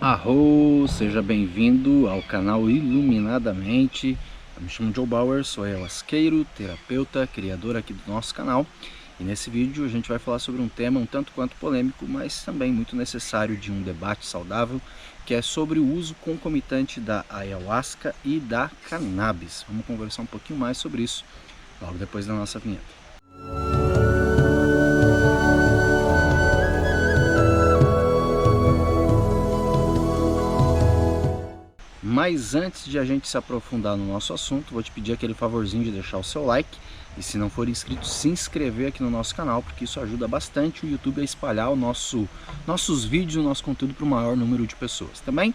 Arro, seja bem-vindo ao canal Iluminadamente. Eu me chamo Joe Bauer, sou ayahuasqueiro, terapeuta, criador aqui do nosso canal. E nesse vídeo a gente vai falar sobre um tema um tanto quanto polêmico, mas também muito necessário de um debate saudável, que é sobre o uso concomitante da ayahuasca e da cannabis. Vamos conversar um pouquinho mais sobre isso logo depois da nossa vinheta. Mas antes de a gente se aprofundar no nosso assunto, vou te pedir aquele favorzinho de deixar o seu like e, se não for inscrito, se inscrever aqui no nosso canal, porque isso ajuda bastante o YouTube a espalhar nossos vídeos, o nosso conteúdo para o maior número de pessoas. Também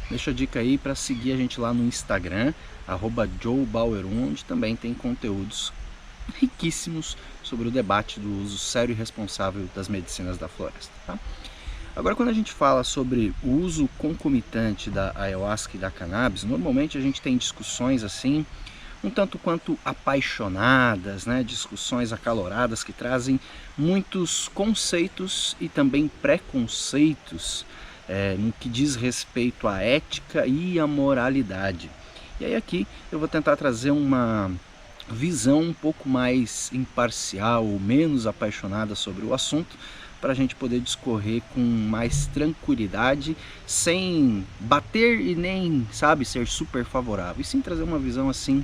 deixa a dica aí para seguir a gente lá no Instagram, @JoeBauer1, onde também tem conteúdos riquíssimos sobre o debate do uso sério e responsável das medicinas da floresta, tá? Agora, quando a gente fala sobre o uso concomitante da ayahuasca e da cannabis, normalmente a gente tem discussões assim, um tanto quanto apaixonadas, né? Discussões acaloradas que trazem muitos conceitos e também preconceitos no que diz respeito à ética e à moralidade. E aí aqui eu vou tentar trazer uma visão um pouco mais imparcial, menos apaixonada sobre o assunto, para a gente poder discorrer com mais tranquilidade, sem bater e nem, sabe, ser super favorável, e sim trazer uma visão assim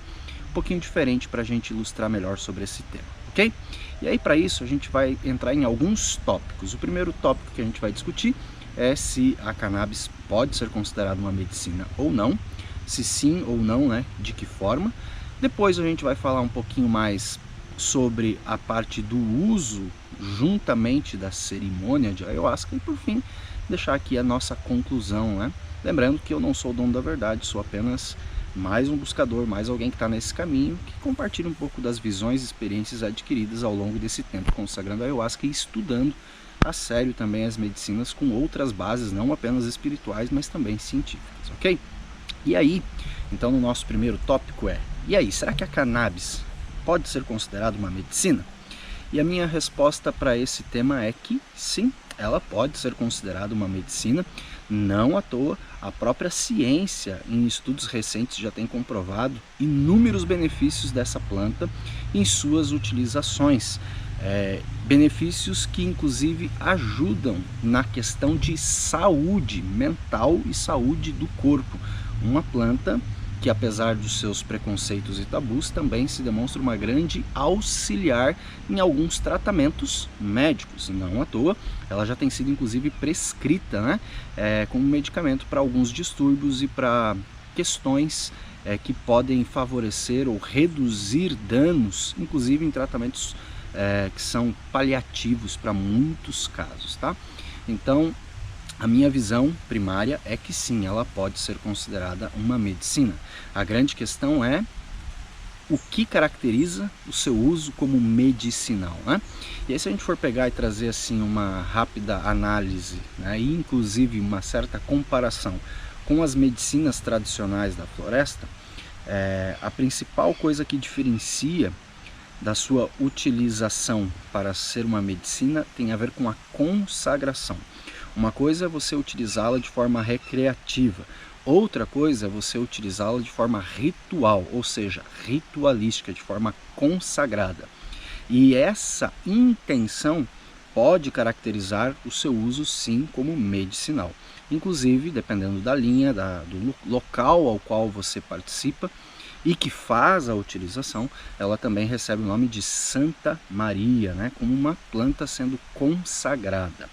um pouquinho diferente para a gente ilustrar melhor sobre esse tema, ok? E aí, para isso, a gente vai entrar em alguns tópicos. O primeiro tópico que a gente vai discutir é se a cannabis pode ser considerada uma medicina ou não, se sim ou não, né, de que forma. Depois a gente vai falar um pouquinho mais sobre a parte do uso juntamente da cerimônia de ayahuasca e, por fim, deixar aqui a nossa conclusão, né? Lembrando que eu não sou o dono da verdade, sou apenas mais um buscador, mais alguém que está nesse caminho, que compartilha um pouco das visões e experiências adquiridas ao longo desse tempo consagrando a ayahuasca e estudando a sério também as medicinas com outras bases, não apenas espirituais, mas também científicas, ok? E aí, então, no nosso primeiro tópico e aí, será que a cannabis pode ser considerada uma medicina? E a minha resposta para esse tema é que sim, ela pode ser considerada uma medicina. Não à toa, a própria ciência, em estudos recentes, já tem comprovado inúmeros benefícios dessa planta em suas utilizações. Benefícios que inclusive ajudam na questão de saúde mental e saúde do corpo. Uma planta que, apesar dos seus preconceitos e tabus, também se demonstra uma grande auxiliar em alguns tratamentos médicos. Não à toa, ela já tem sido inclusive prescrita, né, como medicamento para alguns distúrbios e para questões que podem favorecer ou reduzir danos, inclusive em tratamentos que são paliativos para muitos casos, tá? Então, a minha visão primária é que sim, ela pode ser considerada uma medicina. A grande questão é o que caracteriza o seu uso como medicinal, né? E aí, se a gente for pegar e trazer assim uma rápida análise, né, e inclusive uma certa comparação com as medicinas tradicionais da floresta, a principal coisa que diferencia da sua utilização para ser uma medicina tem a ver com a consagração. Uma coisa é você utilizá-la de forma recreativa, outra coisa é você utilizá-la de forma ritual, ou seja, ritualística, de forma consagrada. E essa intenção pode caracterizar o seu uso sim como medicinal. Inclusive, dependendo da linha, do local ao qual você participa e que faz a utilização, ela também recebe o nome de Santa Maria, né, como uma planta sendo consagrada.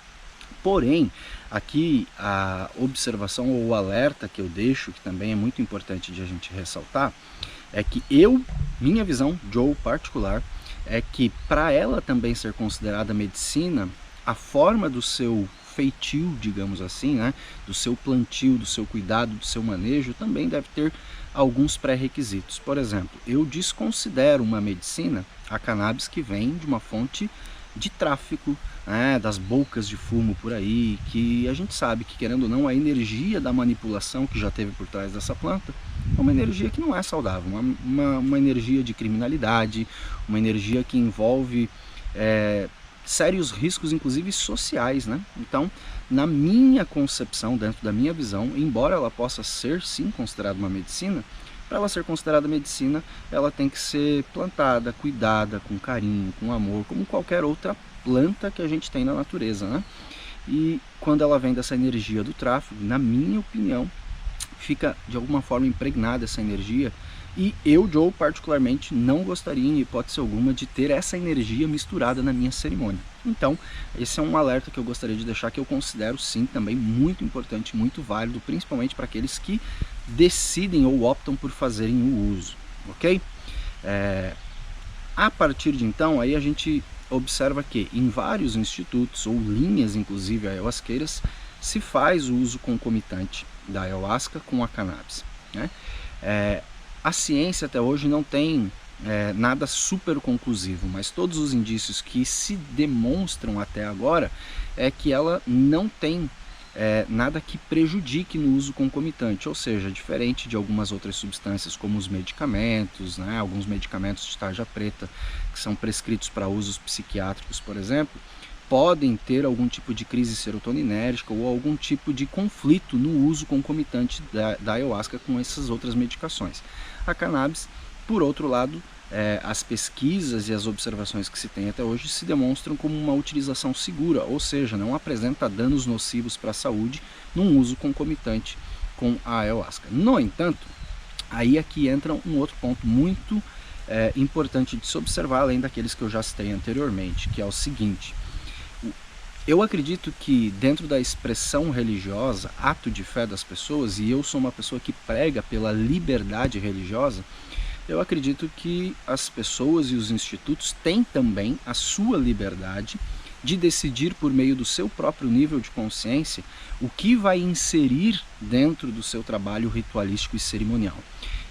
Porém, aqui a observação ou o alerta que eu deixo, que também é muito importante de a gente ressaltar, é que minha visão, Joe particular, é que para ela também ser considerada medicina, a forma do seu feitio, digamos assim, né, do seu plantio, do seu cuidado, do seu manejo, também deve ter alguns pré-requisitos. Por exemplo, eu desconsidero uma medicina a cannabis que vem de uma fonte de tráfico, né, das bocas de fumo por aí, que a gente sabe que, querendo ou não, a energia da manipulação que já teve por trás dessa planta é uma energia que não é saudável, uma energia de criminalidade, uma energia que envolve sérios riscos, inclusive sociais, né? Então, na minha concepção, dentro da minha visão, embora ela possa ser sim considerada uma medicina, para ela ser considerada medicina, ela tem que ser plantada, cuidada, com carinho, com amor, como qualquer outra planta que a gente tem na natureza, né? E quando ela vem dessa energia do tráfego, na minha opinião, fica de alguma forma impregnada essa energia, e eu, Joe, particularmente não gostaria em hipótese alguma de ter essa energia misturada na minha cerimônia. Então, esse é um alerta que eu gostaria de deixar, que eu considero sim também muito importante, muito válido, principalmente para aqueles que decidem ou optam por fazerem o uso, ok? A partir de então, aí a gente observa que em vários institutos ou linhas, inclusive ayahuasqueiras, se faz o uso concomitante da ayahuasca com a cannabis, né? A ciência até hoje não tem nada super conclusivo, mas todos os indícios que se demonstram até agora é que ela não tem nada que prejudique no uso concomitante, ou seja, diferente de algumas outras substâncias como os medicamentos, né, alguns medicamentos de tarja preta que são prescritos para usos psiquiátricos, por exemplo, podem ter algum tipo de crise serotoninérgica ou algum tipo de conflito no uso concomitante da ayahuasca com essas outras medicações. A cannabis, por outro lado, as pesquisas e as observações que se tem até hoje se demonstram como uma utilização segura, ou seja, não apresenta danos nocivos para a saúde num uso concomitante com a ayahuasca. No entanto, aí aqui entra um outro ponto muito importante de se observar, além daqueles que eu já citei anteriormente, que é o seguinte: eu acredito que dentro da expressão religiosa, ato de fé das pessoas, e eu sou uma pessoa que prega pela liberdade religiosa, eu acredito que as pessoas e os institutos têm também a sua liberdade de decidir por meio do seu próprio nível de consciência o que vai inserir dentro do seu trabalho ritualístico e cerimonial.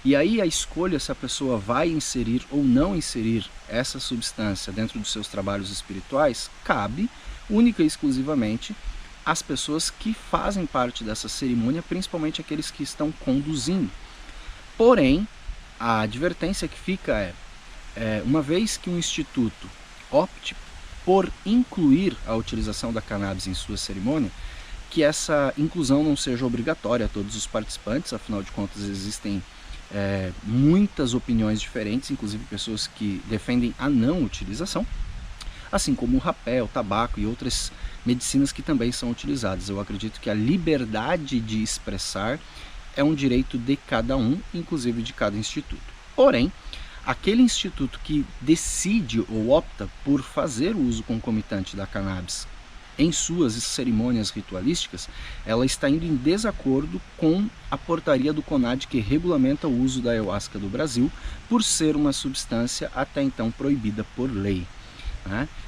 E aí a escolha se a pessoa vai inserir ou não inserir essa substância dentro dos seus trabalhos espirituais cabe única e exclusivamente às pessoas que fazem parte dessa cerimônia, principalmente aqueles que estão conduzindo. Porém, a advertência que fica uma vez que um instituto opte por incluir a utilização da cannabis em sua cerimônia, que essa inclusão não seja obrigatória a todos os participantes, afinal de contas existem muitas opiniões diferentes, inclusive pessoas que defendem a não utilização, assim como o rapé, o tabaco e outras medicinas que também são utilizadas. Eu acredito que a liberdade de expressar é um direito de cada um, inclusive de cada instituto. Porém, aquele instituto que decide ou opta por fazer o uso concomitante da cannabis em suas cerimônias ritualísticas, ela está indo em desacordo com a portaria do CONAD que regulamenta o uso da ayahuasca do Brasil, por ser uma substância até então proibida por lei.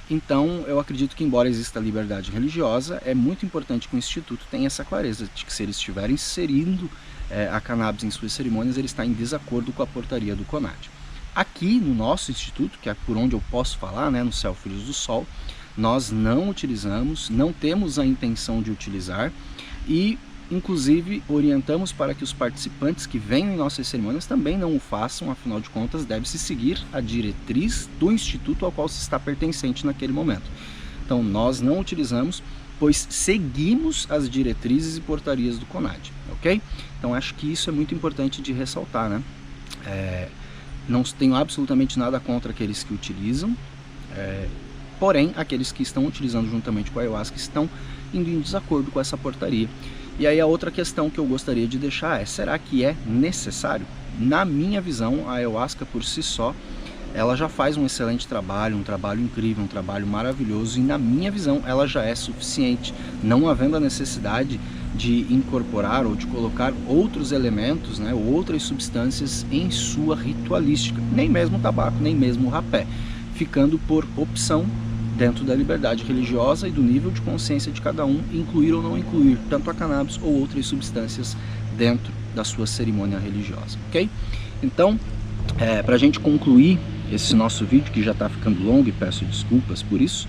Então, eu acredito que, embora exista liberdade religiosa, é muito importante que o Instituto tenha essa clareza de que, se eles estiverem inserindo a cannabis em suas cerimônias, ele está em desacordo com a portaria do CONAD. Aqui no nosso Instituto, que é por onde eu posso falar, no Céu Filhos do Sol, nós não utilizamos, não temos a intenção de utilizar e, inclusive, orientamos para que os participantes que venham em nossas cerimônias também não o façam, afinal de contas, deve-se seguir a diretriz do instituto ao qual se está pertencente naquele momento. Então, nós não utilizamos, pois seguimos as diretrizes e portarias do CONAD, ok? Então, acho que isso é muito importante de ressaltar, Não tenho absolutamente nada contra aqueles que utilizam, porém, aqueles que estão utilizando juntamente com a ayahuasca estão indo em desacordo com essa portaria. E aí a outra questão que eu gostaria de deixar será que é necessário? Na minha visão, a ayahuasca por si só, ela já faz um excelente trabalho, um trabalho incrível, um trabalho maravilhoso, e na minha visão ela já é suficiente, não havendo a necessidade de incorporar ou de colocar outros elementos, ou outras substâncias em sua ritualística, nem mesmo o tabaco, nem mesmo o rapé, ficando por opção, dentro da liberdade religiosa e do nível de consciência de cada um, incluir ou não incluir tanto a cannabis ou outras substâncias dentro da sua cerimônia religiosa, ok? Então, para a gente concluir esse nosso vídeo, que já está ficando longo e peço desculpas por isso,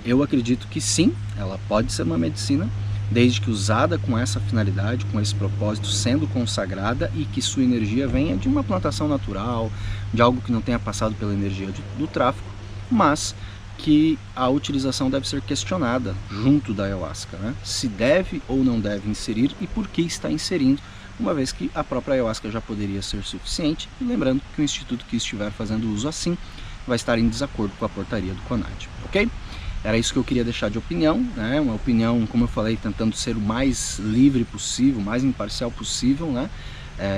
eu acredito que sim, ela pode ser uma medicina, desde que usada com essa finalidade, com esse propósito, sendo consagrada, e que sua energia venha de uma plantação natural, de algo que não tenha passado pela energia do tráfico, mas que a utilização deve ser questionada junto da ayahuasca, né? Se deve ou não deve inserir e por que está inserindo, uma vez que a própria ayahuasca já poderia ser suficiente, e lembrando que o instituto que estiver fazendo uso assim vai estar em desacordo com a portaria do CONAD, ok? Era isso que eu queria deixar de opinião, né? Uma opinião, como eu falei, tentando ser o mais livre possível, o mais imparcial possível, né?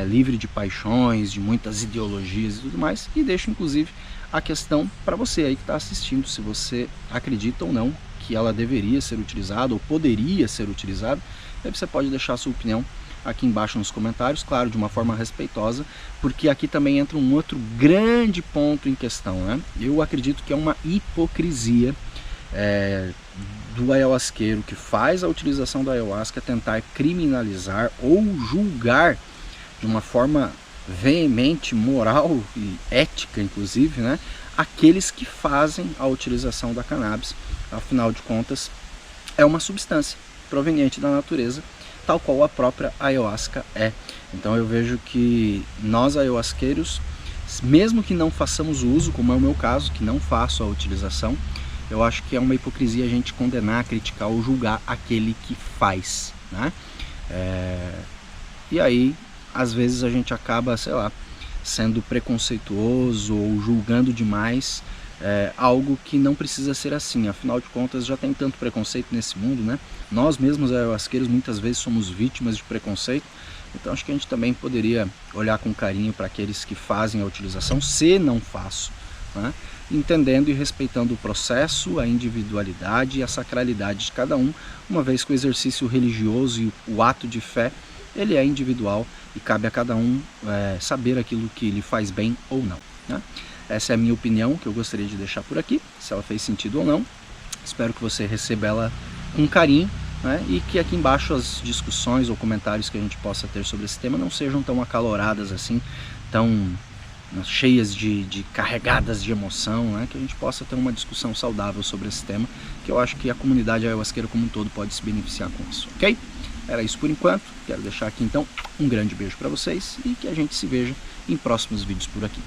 Livre de paixões, de muitas ideologias e tudo mais, e deixo inclusive a questão para você aí que está assistindo, se você acredita ou não que ela deveria ser utilizada ou poderia ser utilizada, aí você pode deixar a sua opinião aqui embaixo nos comentários, claro, de uma forma respeitosa, porque aqui também entra um outro grande ponto em questão, né? Eu acredito que é uma hipocrisia do ayahuasqueiro que faz a utilização da ayahuasca tentar criminalizar ou julgar de uma forma veemente, moral e ética, inclusive, né, aqueles que fazem a utilização da cannabis. Afinal de contas, é uma substância proveniente da natureza, tal qual a própria ayahuasca é. Então eu vejo que nós ayahuasqueiros, mesmo que não façamos uso, como é o meu caso, que não faço a utilização, eu acho que é uma hipocrisia a gente condenar, criticar ou julgar aquele que faz, né? E aí, às vezes a gente acaba, sei lá, sendo preconceituoso ou julgando demais algo que não precisa ser assim. Afinal de contas, já tem tanto preconceito nesse mundo, né? Nós mesmos ayahuasqueiros muitas vezes somos vítimas de preconceito, então acho que a gente também poderia olhar com carinho para aqueles que fazem a utilização, se não faço, né? Entendendo e respeitando o processo, a individualidade e a sacralidade de cada um, uma vez que o exercício religioso e o ato de fé, ele é individual e cabe a cada um saber aquilo que lhe faz bem ou não, né? Essa é a minha opinião, que eu gostaria de deixar por aqui, se ela fez sentido ou não. Espero que você receba ela com carinho, né? E que aqui embaixo as discussões ou comentários que a gente possa ter sobre esse tema não sejam tão acaloradas assim, tão cheias de carregadas de emoção, né? Que a gente possa ter uma discussão saudável sobre esse tema, que eu acho que a comunidade ayahuasqueira como um todo pode se beneficiar com isso, ok? Era isso por enquanto, quero deixar aqui então um grande beijo para vocês e que a gente se veja em próximos vídeos por aqui.